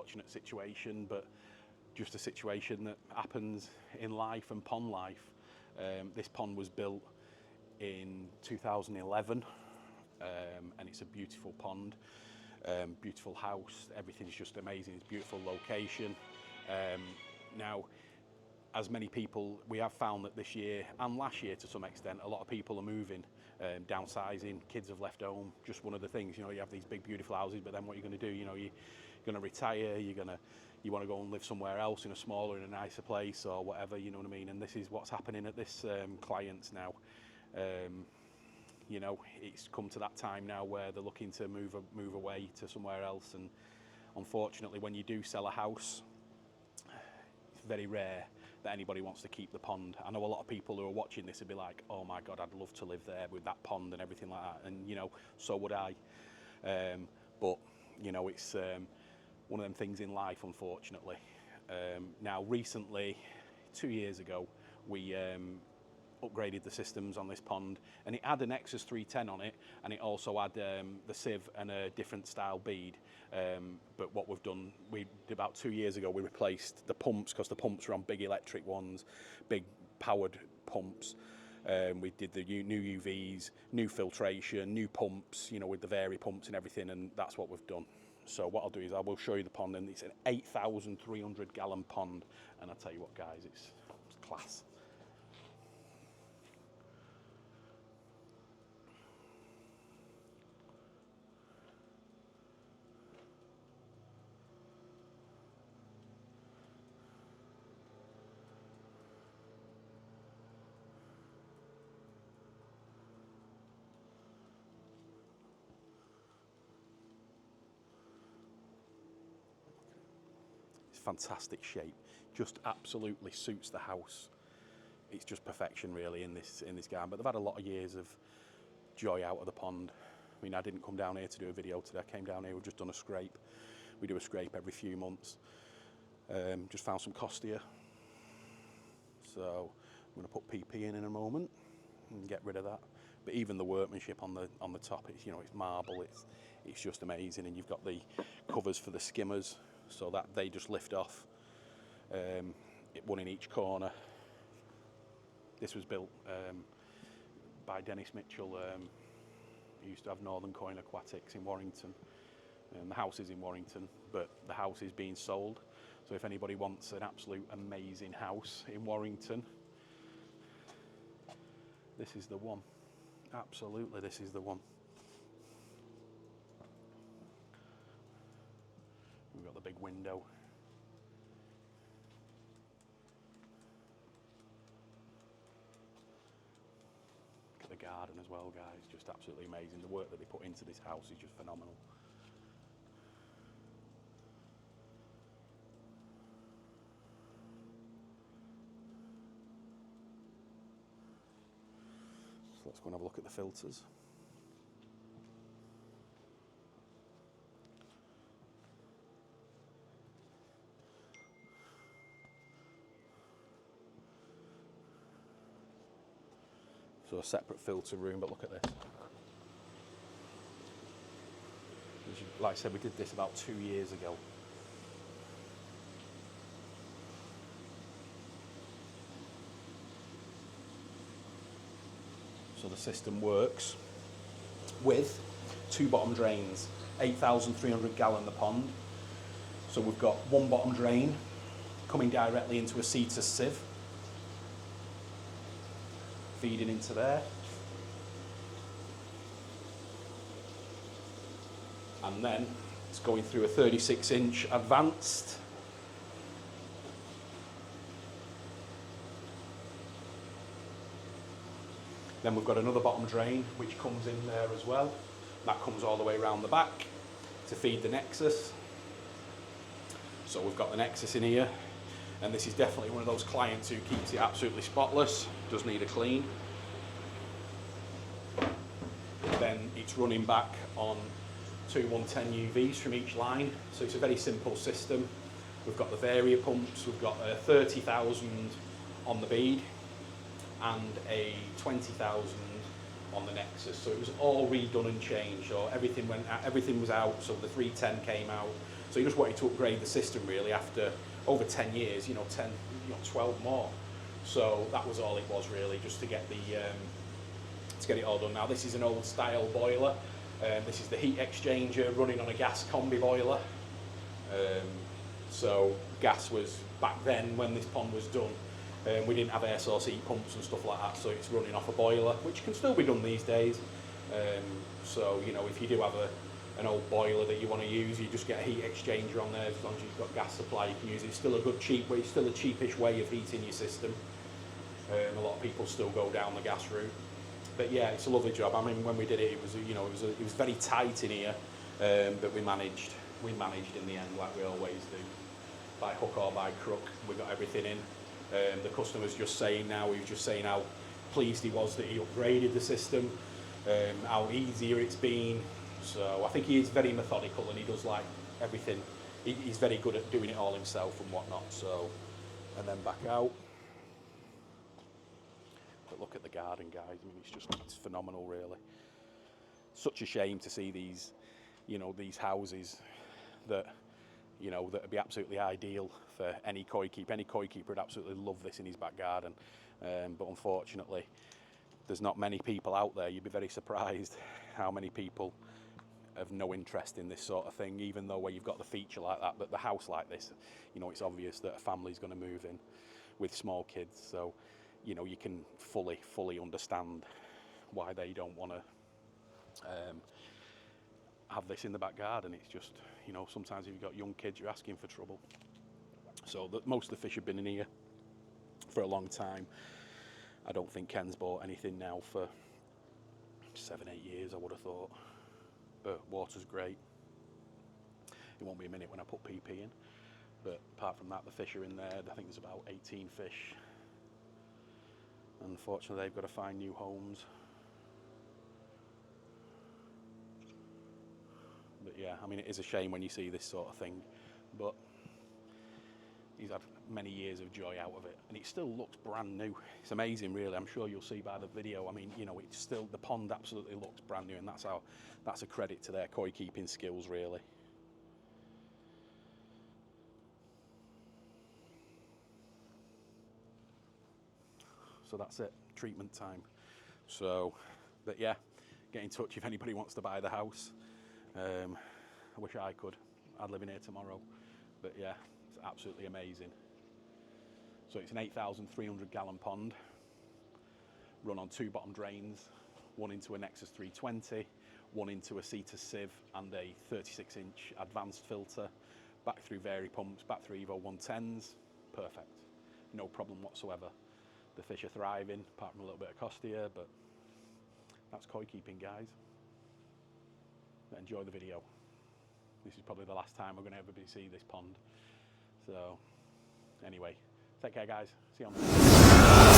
unfortunate situation, but just a situation that happens in life and pond life. This pond was built in 2011, and it's a beautiful pond, beautiful house. Everything's just amazing. It's a beautiful location. Now, as many people, we have found that this year and last year to some extent, a lot of people are moving, downsizing, kids have left home. Just one of the things, you know, you have these big beautiful houses, but then what you're going to do, you know, you're going to retire, you want to go and live somewhere else in a smaller, in a nicer place or whatever, you know what I mean? And this is what's happening at this client's now. You know, it's come to that time now where they're looking to move away to somewhere else, and unfortunately when you do sell a house, it's very rare that anybody wants to keep the pond. I know a lot of people who are watching this would be like, oh my God, I'd love to live there with that pond and everything like that. And, you know, so would I. But, you know, it's one of them things in life, unfortunately. Now, recently, 2 years ago, we upgraded the systems on this pond, and it had a Nexus 310 on it, and it also had the sieve and a different style bead. But what we've done, about 2 years ago, we replaced the pumps, because the pumps were on big electric ones, big powered pumps. We did the new UVs, new filtration, new pumps, you know, with the Varipumps and everything, and that's what we've done. So what I'll do is I will show you the pond, and it's an 8,300 gallon pond, and I'll tell you what, guys, it's class. Fantastic shape, just absolutely suits the house. It's just perfection really in this garden. But they've had a lot of years of joy out of the pond. I mean, I didn't come down here to do a video today. I came down here, we've just done a scrape. We do a scrape every few months. Just found some costia, so I'm going to put PP in a moment and get rid of that. But even the workmanship on the top, it's, you know, it's marble. It's just amazing. And you've got the covers for the skimmers, so that they just lift off. One in each corner. This was built by Dennis Mitchell. He used to have Northern Coin Aquatics in Warrington. The house is in Warrington, but the house is being sold. So if anybody wants an absolute amazing house in Warrington, this is the one. Absolutely, this is the one. We've got the big window. Look at the garden as well, guys. Just absolutely amazing. The work that they put into this house is just phenomenal. So let's go and have a look at the filters. So a separate filter room, but look at this. Like I said, we did this about 2 years ago. So the system works with 2 bottom drains, 8,300 gallon the pond. So we've got 1 bottom drain coming directly into a Cetus Sieve, feeding into there, and then it's going through a 36-inch Advanced. Then we've got another bottom drain which comes in there as well. That comes all the way around the back to feed the Nexus. So we've got the Nexus in here, and this is definitely one of those clients who keeps it absolutely spotless, does need a clean. Then it's running back on 2 110 UVs from each line, so it's a very simple system. We've got the Varipumps, we've got 30,000 on the bead and a 20,000 on the Nexus. So it was all redone and changed, so everything was out, so the 310 came out, So he just wanted to upgrade the system really after over 10 years, 12 more. So that was all it was really, just to get it all done. Now this is an old style boiler. This is the heat exchanger running on a gas combi boiler. So gas was, back then when this pond was done, we didn't have air source heat pumps and stuff like that, so it's running off a boiler, which can still be done these days. So if you do have an old boiler that you want to use, you just get a heat exchanger on there. As long as you've got gas supply, you can use it. It's still a good cheap way, still a cheapish way of heating your system. A lot of people still go down the gas route. But yeah, it's a lovely job. I mean, when we did it, it was very tight in here, but we managed in the end, like we always do, by hook or by crook. We got everything in. The customer's just saying now, he was just saying how pleased he was that he upgraded the system, how easier it's been. So I think he is very methodical, and he does like everything. He's very good at doing it all himself and whatnot. So, and then back out. But look at the garden, guys. I mean, it's phenomenal, really. Such a shame to see these, these houses that, that would be absolutely ideal for any koi keeper. Any koi keeper would absolutely love this in his back garden. But unfortunately, there's not many people out there. You'd be very surprised how many people have no interest in this sort of thing, even though where you've got the feature like that. But the house like this, it's obvious that a family's going to move in with small kids. So, you can fully understand why they don't want to have this in the back garden. It's just, sometimes if you've got young kids, you're asking for trouble. So most of the fish have been in here for a long time. I don't think Ken's bought anything now for 7-8 years, I would have thought. But water's great. It won't be a minute when I put PP in. But apart from that, the fish are in there. I think there's about 18 fish. Unfortunately, they've got to find new homes. But yeah, I mean, it is a shame when you see this sort of thing, but he's had many years of joy out of it, and it still looks brand new. It's amazing, really. I'm sure you'll see by the video. I mean, it's still, the pond absolutely looks brand new, and that's a credit to their koi keeping skills, really. So that's it, treatment time. So, but yeah, get in touch if anybody wants to buy the house. I wish I could. I'd live in here tomorrow. But yeah, it's absolutely amazing. So it's an 8,300 gallon pond, run on 2 bottom drains, one into a Nexus 320, one into a Cetus Sieve and a 36-inch advanced filter, back through Varipumps, back through EVO110s. Perfect. No problem whatsoever. The fish are thriving, apart from a little bit of cost here, but that's koi keeping, guys. Enjoy the video. This is probably the last time we're going to ever see this pond. So, anyway, take care, guys. See you on the next.